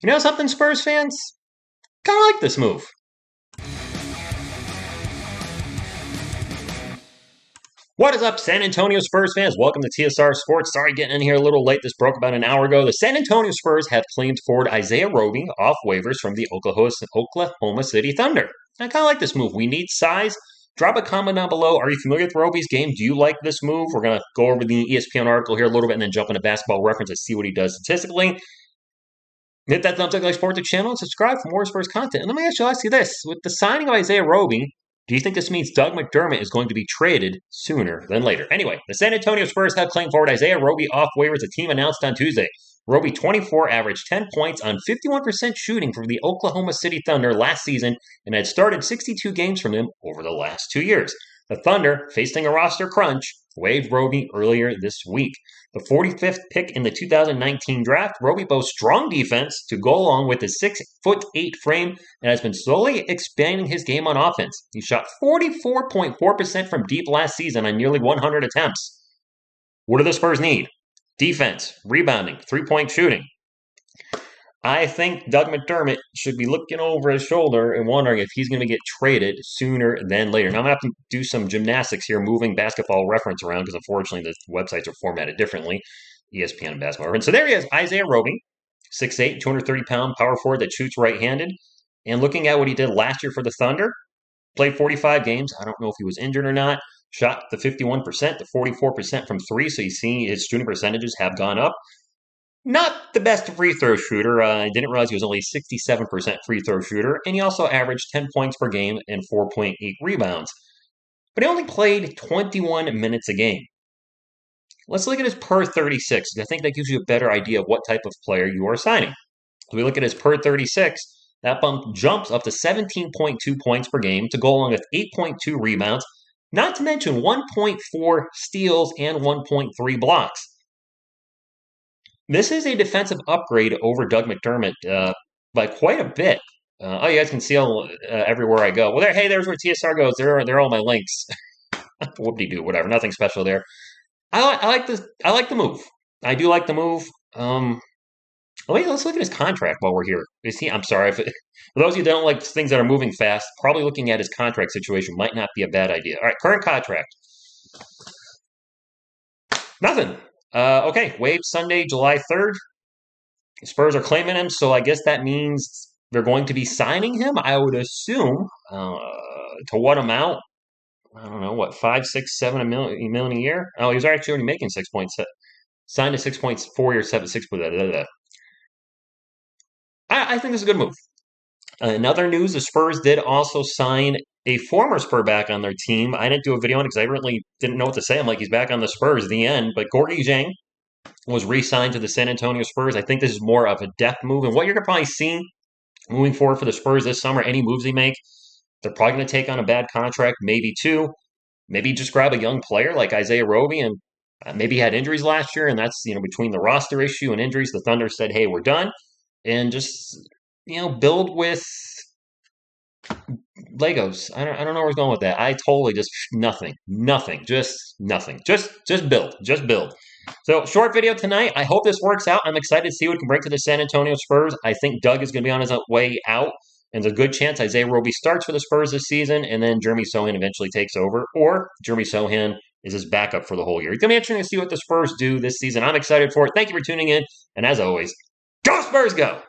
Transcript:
You know something, Spurs fans? Kind of like this move. What is up, San Antonio Spurs fans? Welcome to TSR Sports. Sorry getting in here a little late. This broke about an hour ago. The San Antonio Spurs have claimed forward Isaiah Roby off waivers from the Oklahoma City Thunder. I kind of like this move. We need size. Drop a comment down below. Are you familiar with Roby's game? Do you like this move? We're going to go over the ESPN article here a little bit and then jump into basketball reference and see what he does statistically. Hit that thumbs up, like Sports channel, and subscribe for more Spurs content. And let me ask you this. With the signing of Isaiah Roby, do you think this means Doug McDermott is going to be traded sooner than later? Anyway, the San Antonio Spurs have claimed forward Isaiah Roby off waivers. The team announced on Tuesday. Roby, 24, averaged 10 points on 51% shooting from the Oklahoma City Thunder last season and had started 62 games from them over the last 2 years. The Thunder, facing a roster crunch, waived Roby earlier this week. The 45th pick in the 2019 draft, Roby boasts strong defense to go along with his 6'8" frame and has been slowly expanding his game on offense. He shot 44.4% from deep last season on nearly 100 attempts. What do the Spurs need? Defense, rebounding, three-point shooting. I think Doug McDermott should be looking over his shoulder and wondering if he's going to get traded sooner than later. Now, I'm going to have to do some gymnastics here, moving basketball reference around because, unfortunately, the websites are formatted differently. ESPN and basketball reference. So there he is, Isaiah Roby, 6'8", 230-pound power forward that shoots right-handed. And looking at what he did last year for the Thunder, played 45 games. I don't know if he was injured or not. Shot the 51% to 44% from three, so you see his shooting percentages have gone up. Not the best free throw shooter. I didn't realize he was only 67% free throw shooter, and he also averaged 10 points per game and 4.8 rebounds. But he only played 21 minutes a game. Let's look at his per 36. I think that gives you a better idea of what type of player you are signing. If we look at his per 36, that bump jumps up to 17.2 points per game to go along with 8.2 rebounds, not to mention 1.4 steals and 1.3 blocks. This is a defensive upgrade over Doug McDermott by quite a bit. You guys can see everywhere I go. Well, there's where TSR goes. They're all my links. Whoop-de-doo, whatever. Nothing special there. I like this. I like the move. I do like the move. Let's look at his contract while we're here. I'm sorry. For those of you that don't like things that are moving fast, probably looking at his contract situation might not be a bad idea. All right, current contract. Nothing. Okay, waived Sunday, July 3rd. The Spurs are claiming him, so I guess that means they're going to be signing him, I would assume. To what amount? I don't know, what, 5, 6, 7 a million a year? Oh, he was actually already making 6 points. Signed to 6.4 years, 7, 6. I think this is a good move. In other news, the Spurs did also sign a former Spur back on their team. I didn't do a video on it because I really didn't know what to say. I'm like, he's back on the Spurs at the end. But Gorgui Dieng was re-signed to the San Antonio Spurs. I think this is more of a depth move. And what you're going to probably see moving forward for the Spurs this summer, any moves they make, they're probably going to take on a bad contract, maybe two. Maybe just grab a young player like Isaiah Roby, and maybe he had injuries last year, and that's, between the roster issue and injuries, the Thunder said, hey, we're done. And just, build with Legos. I don't know where I was going with that. I totally just nothing, just nothing. Just build. So short video tonight. I hope this works out. I'm excited to see what it can bring to the San Antonio Spurs. I think Doug is going to be on his way out, and there's a good chance Isaiah Roby starts for the Spurs this season, and then Jeremy Sochan eventually takes over, or Jeremy Sochan is his backup for the whole year. It's going to be interesting to see what the Spurs do this season. I'm excited for it. Thank you for tuning in, and as always, go Spurs, go!